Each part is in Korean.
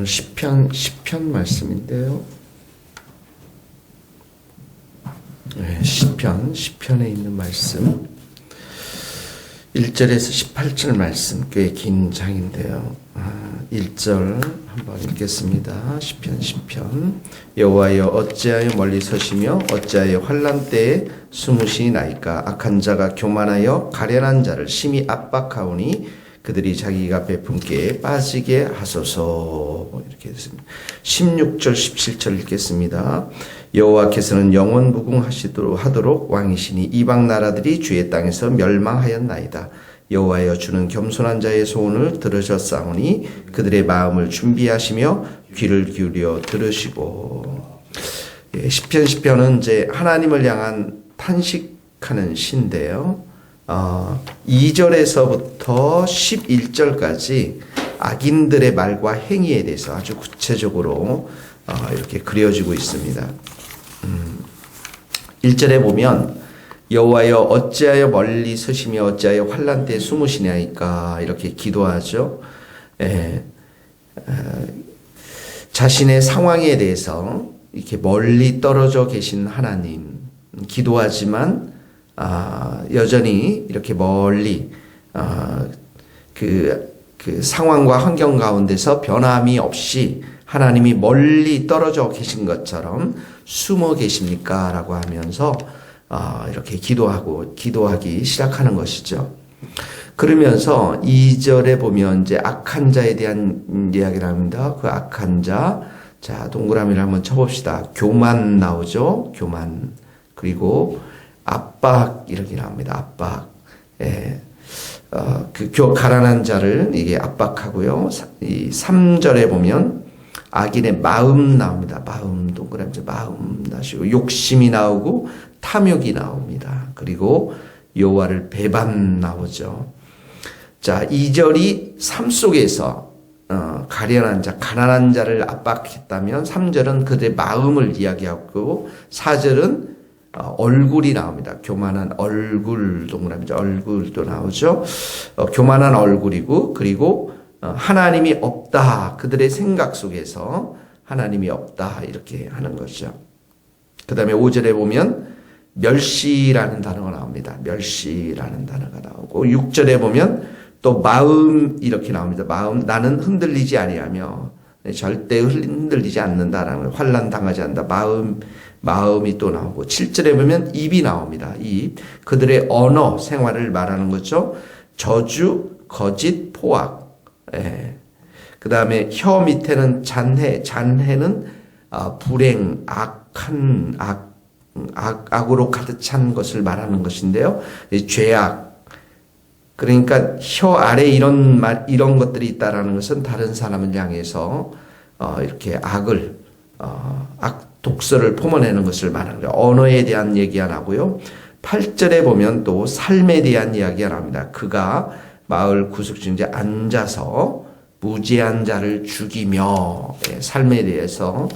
오늘 시편 말씀인데요. 네, 시편에 있는 말씀 1절에서 18절 말씀 꽤 긴 장인데요. 1절 한번 읽겠습니다. 시편 여호와여 어찌하여 멀리 서시며 어찌하여 환난 때에 숨으시나이까. 악한 자가 교만하여 가련한 자를 심히 압박하오니 그들이 자기가 베푼 꾀에 빠지게 하소서. 이렇게 했습니다. 16절 17절 읽겠습니다. 여호와께서는 영원 무궁하시도록 왕이시니 이방 나라들이 주의 땅에서 멸망하였나이다. 여호와여 주는 겸손한 자의 소원을 들으셨사오니 그들의 마음을 준비하시며 귀를 기울여 들으시고. 시편은 이제 하나님을 향한 탄식하는 시인데요. 2절에서부터 11절까지 악인들의 말과 행위에 대해서 아주 구체적으로 이렇게 그려지고 있습니다. 1절에 보면 여호와여 어찌하여 멀리 서시며 어찌하여 환난 때에 숨으시나이까 이렇게 기도하죠. 자신의 상황에 대해서 이렇게 멀리 떨어져 계신 하나님 기도하지만 여전히 이렇게 멀리 그 상황과 환경 가운데서 변함이 없이 하나님이 멀리 떨어져 계신 것처럼 숨어 계십니까? 라고 하면서 이렇게 기도하기 시작하는 것이죠. 그러면서 2절에 보면 이제 악한 자에 대한 이야기를 합니다. 그 악한 자, 자 동그라미를 한번 쳐봅시다. 교만 나오죠. 교만. 그리고 압박 이렇게 나옵니다. 압박. 가난한 자를 이게 압박하고요. 이 3절에 보면 악인의 마음 나옵니다. 마음 동그라미 마음 나시고 욕심이 나오고 탐욕이 나옵니다. 그리고 여호와를 배반 나오죠. 자, 2절이 삶 속에서 가련한 자, 가난한 자를 압박했다면 3절은 그들의 마음을 이야기하고 4절은 얼굴이 나옵니다. 교만한 얼굴 동그라미죠. 얼굴도 나오죠. 교만한 얼굴이고 그리고 하나님이 없다. 그들의 생각 속에서 하나님이 없다. 이렇게 하는 거죠. 그 다음에 5절에 보면 멸시라는 단어가 나옵니다. 멸시라는 단어가 나오고 6절에 보면 또 마음 이렇게 나옵니다. 마음 나는 흔들리지 아니하며 절대 흔들리지 않는다라는 환난 당하지 않는다. 마음이 또 나오고 7절에 보면 입이 나옵니다. 입 그들의 언어 생활을 말하는 거죠. 저주, 거짓, 포악. 그 다음에 혀 밑에는 잔해는 불행, 악으로 가득 찬 것을 말하는 것인데요. 죄악. 그러니까 혀 아래 이런 것들이 있다라는 것은 다른 사람을 향해서 이렇게 독설을 품어내는 것을 말하는 거예요. 언어에 대한 얘기가 나고요. 8절에 보면 또 삶에 대한 이야기가 나옵니다. 그가 마을 구석진에 앉아서 무죄한 자를 죽이며 삶에 대해서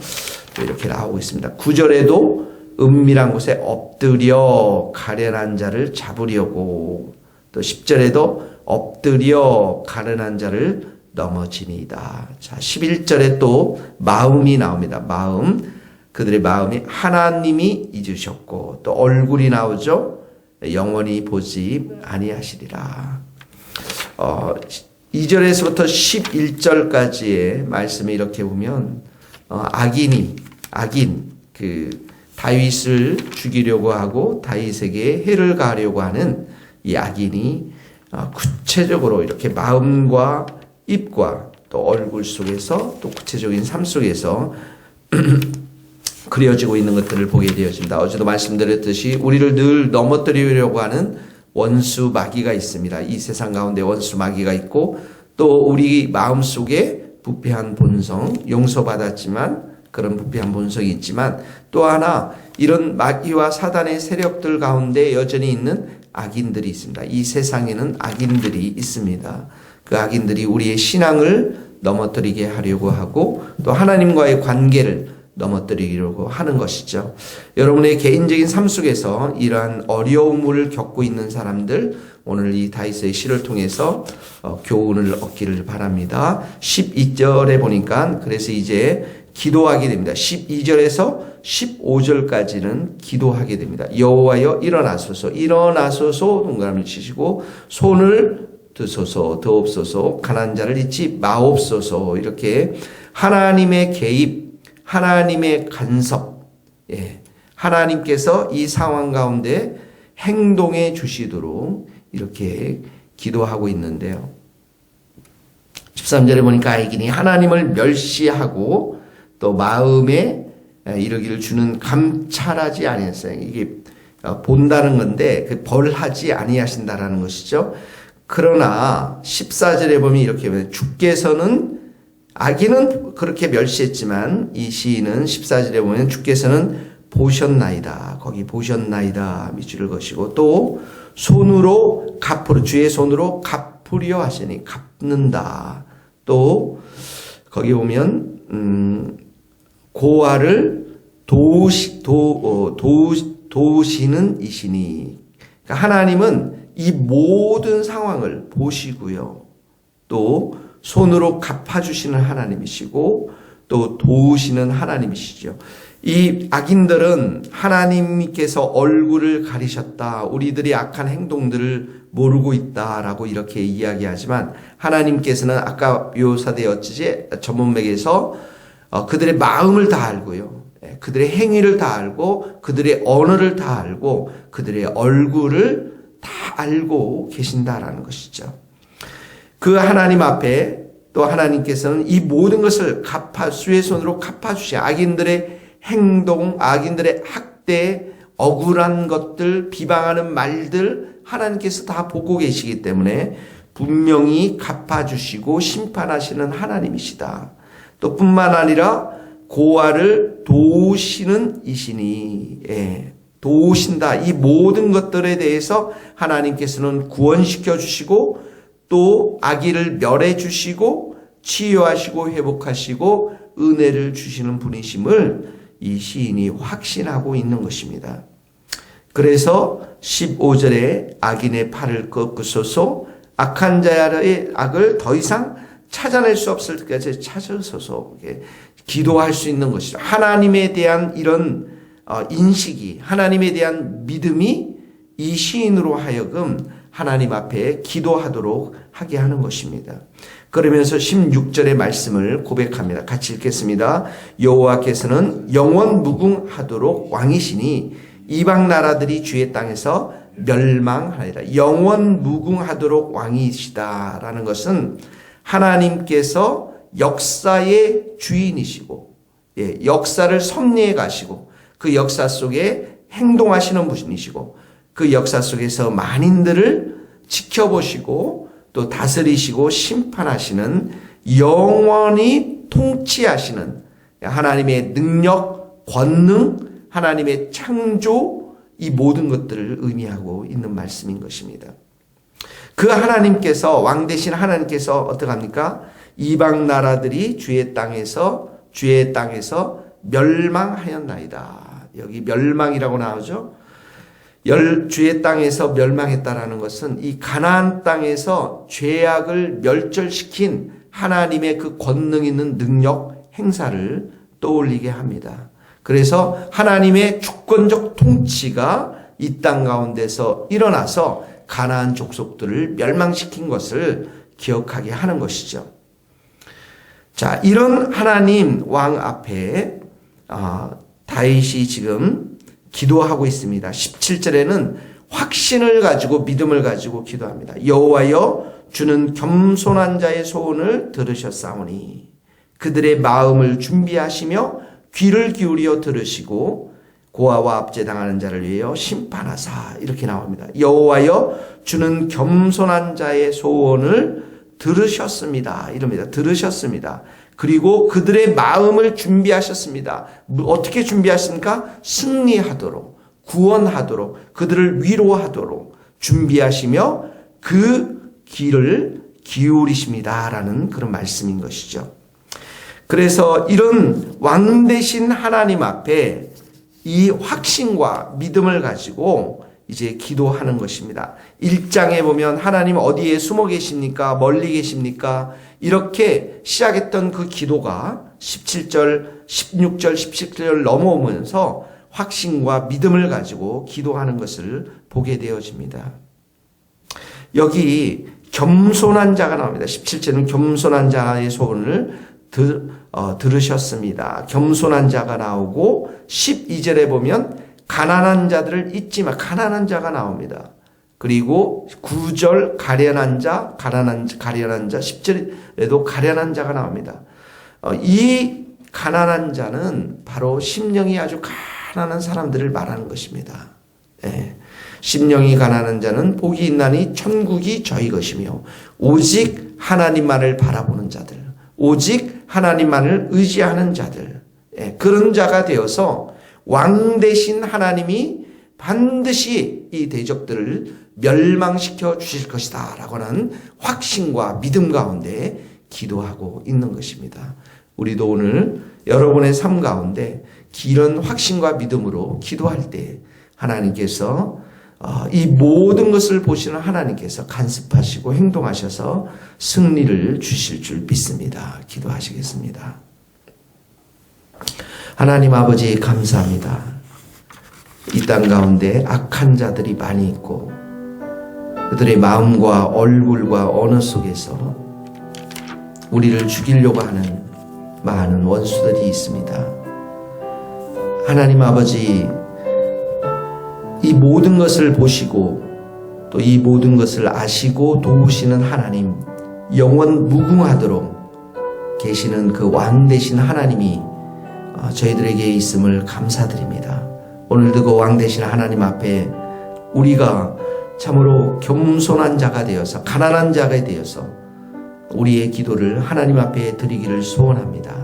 이렇게 나오고 있습니다. 9절에도 은밀한 곳에 엎드려 가련한 자를 잡으려고 또 10절에도 엎드려 가련한 자를 넘어지니이다. 자, 11절에 또 마음이 나옵니다. 마음. 그들의 마음이 하나님이 잊으셨고 또 얼굴이 나오죠. 영원히 보지 아니하시리라. 2절에서부터 11절까지의 말씀을 이렇게 보면 악인 다윗을 죽이려고 하고 다윗에게 해를 가하려고 하는 이 악인이 구체적으로 이렇게 마음과 입과 또 얼굴 속에서 또 구체적인 삶 속에서 그려지고 있는 것들을 보게 되어집니다. 어제도 말씀드렸듯이 우리를 늘 넘어뜨리려고 하는 원수 마귀가 있습니다. 이 세상 가운데 원수 마귀가 있고 또 우리 마음속에 부패한 본성, 용서받았지만 그런 부패한 본성이 있지만 또 하나 이런 마귀와 사단의 세력들 가운데 여전히 있는 악인들이 있습니다. 이 세상에는 악인들이 있습니다. 그 악인들이 우리의 신앙을 넘어뜨리게 하려고 하고 또 하나님과의 관계를 넘어뜨리려고 하는 것이죠. 여러분의 개인적인 삶 속에서 이러한 어려움을 겪고 있는 사람들 오늘 이 다윗의 시를 통해서 교훈을 얻기를 바랍니다. 12절에 보니까 그래서 이제 기도하게 됩니다. 12절에서 15절까지는 기도하게 됩니다. 여호와여 일어나소서 일어나소서 동그라미를 치시고 손을 드소서 드옵소서 가난한 자를 잊지 마옵소서 이렇게 하나님의 개입 하나님의 간섭 하나님께서 이 상황 가운데 행동해 주시도록 이렇게 기도하고 있는데요. 13절에 보니까 아이긴이 하나님을 멸시하고 또 마음에 이르기를 주는 감찰하지 아니하셨어요. 이게 본다는 건데 벌하지 아니하신다라는 것이죠. 그러나 14절에 보면 이렇게 주께서는 아기는 그렇게 멸시했지만 이 시인은 14절에 보면 주께서는 보셨나이다. 거기 보셨나이다 밑줄을 그으시고 또 손으로 갚으려 주의 손으로 갚으려 하시니 갚는다. 또 거기 보면 고아를 도우시는 이시니 그러니까 하나님은 이 모든 상황을 보시고요. 또 손으로 갚아주시는 하나님이시고 또 도우시는 하나님이시죠. 이 악인들은 하나님께서 얼굴을 가리셨다. 우리들이 악한 행동들을 모르고 있다라고 이렇게 이야기하지만 하나님께서는 아까 묘사되었지 전문맥에서 그들의 마음을 다 알고요. 그들의 행위를 다 알고 그들의 언어를 다 알고 그들의 얼굴을 다 알고 계신다라는 것이죠. 그 하나님 앞에 또 하나님께서는 이 모든 것을 수의 손으로 갚아주시 악인들의 행동, 악인들의 학대, 억울한 것들, 비방하는 말들 하나님께서 다 보고 계시기 때문에 분명히 갚아주시고 심판하시는 하나님이시다. 또 뿐만 아니라 고아를 도우시는 이시니 도우신다. 이 모든 것들에 대해서 하나님께서는 구원시켜 주시고 또 악의를 멸해 주시고 치유하시고 회복하시고 은혜를 주시는 분이심을 이 시인이 확신하고 있는 것입니다. 그래서 15절에 악인의 팔을 꺾으소서 악한 자의 악을 더 이상 찾아낼 수 없을 때까지 찾으소서 기도할 수 있는 것이죠. 하나님에 대한 이런 인식이 하나님에 대한 믿음이 이 시인으로 하여금 하나님 앞에 기도하도록 하게 하는 것입니다. 그러면서 16절의 말씀을 고백합니다. 같이 읽겠습니다. 여호와께서는 영원 무궁하도록 왕이시니 이방 나라들이 주의 땅에서 멸망하리라. 영원 무궁하도록 왕이시다라는 것은 하나님께서 역사의 주인이시고 역사를 섭리해 가시고 그 역사 속에 행동하시는 분이시고 그 역사 속에서 만인들을 지켜보시고 또 다스리시고 심판하시는 영원히 통치하시는 하나님의 능력, 권능, 하나님의 창조 이 모든 것들을 의미하고 있는 말씀인 것입니다. 그 하나님께서 왕 되신 하나님께서 어떡합니까? 이방 나라들이 주의 땅에서 멸망하였나이다. 여기 멸망이라고 나오죠. 주의 땅에서 멸망했다라는 것은 이 가나안 땅에서 죄악을 멸절시킨 하나님의 그 권능 있는 능력 행사를 떠올리게 합니다. 그래서 하나님의 주권적 통치가 이 땅 가운데서 일어나서 가나안 족속들을 멸망시킨 것을 기억하게 하는 것이죠. 자, 이런 하나님 왕 앞에 다윗이 지금 기도하고 있습니다. 17절에는 확신을 가지고 믿음을 가지고 기도합니다. 여호와여 주는 겸손한 자의 소원을 들으셨사오니 그들의 마음을 준비하시며 귀를 기울여 들으시고 고아와 압제당하는 자를 위하여 심판하사 이렇게 나옵니다. 여호와여 주는 겸손한 자의 소원을 들으셨습니다. 이럽니다. 들으셨습니다. 그리고 그들의 마음을 준비하셨습니다. 어떻게 준비하십니까? 승리하도록, 구원하도록, 그들을 위로하도록 준비하시며 그 귀를 기울이십니다라는 그런 말씀인 것이죠. 그래서 이런 왕 되신 하나님 앞에 이 확신과 믿음을 가지고 이제 기도하는 것입니다. 1장에 보면 하나님 어디에 숨어 계십니까? 멀리 계십니까? 이렇게 시작했던 그 기도가 17절, 16절, 17절 넘어오면서 확신과 믿음을 가지고 기도하는 것을 보게 되어집니다. 여기 겸손한 자가 나옵니다. 17절은 겸손한 자의 소원을 들으셨습니다. 겸손한 자가 나오고 12절에 보면 가난한 자들을 잊지 마. 가난한 자가 나옵니다. 그리고 9절 가련한 자, 가련한 자, 10절에도 가련한 자가 나옵니다. 이 가난한 자는 바로 심령이 아주 가난한 사람들을 말하는 것입니다. 예. 심령이 가난한 자는 복이 있나니 천국이 저희 것이며 오직 하나님만을 바라보는 자들, 오직 하나님만을 의지하는 자들, 예. 그런 자가 되어서 왕 대신 하나님이 반드시 이 대적들을 멸망시켜 주실 것이다 라고 하는 확신과 믿음 가운데 기도하고 있는 것입니다. 우리도 오늘 여러분의 삶 가운데 이런 확신과 믿음으로 기도할 때 하나님께서 이 모든 것을 보시는 하나님께서 간섭하시고 행동하셔서 승리를 주실 줄 믿습니다. 기도하시겠습니다. 하나님 아버지 감사합니다. 이 땅 가운데 악한 자들이 많이 있고 그들의 마음과 얼굴과 언어 속에서 우리를 죽이려고 하는 많은 원수들이 있습니다. 하나님 아버지, 이 모든 것을 보시고 또 이 모든 것을 아시고 도우시는 하나님, 영원 무궁하도록 계시는 그 왕 되신 하나님이 저희들에게 있음을 감사드립니다. 오늘도 그 왕 되신 하나님 앞에 우리가 참으로 겸손한 자가 되어서 가난한 자가 되어서 우리의 기도를 하나님 앞에 드리기를 소원합니다.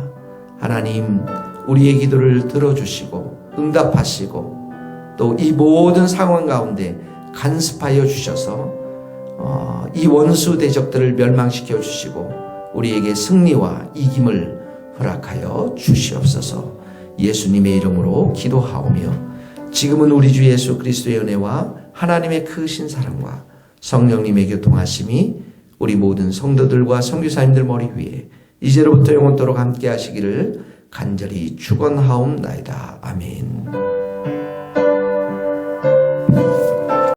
하나님, 우리의 기도를 들어주시고 응답하시고 또 이 모든 상황 가운데 간섭하여 주셔서 이 원수 대적들을 멸망시켜 주시고 우리에게 승리와 이김을 허락하여 주시옵소서. 예수님의 이름으로 기도하오며 지금은 우리 주 예수 그리스도의 은혜와 하나님의 크신 사랑과 성령님의 교통하심이 우리 모든 성도들과 선교사님들 머리 위에 이제로부터 영원토록 함께 하시기를 간절히 축원하옵나이다. 아멘.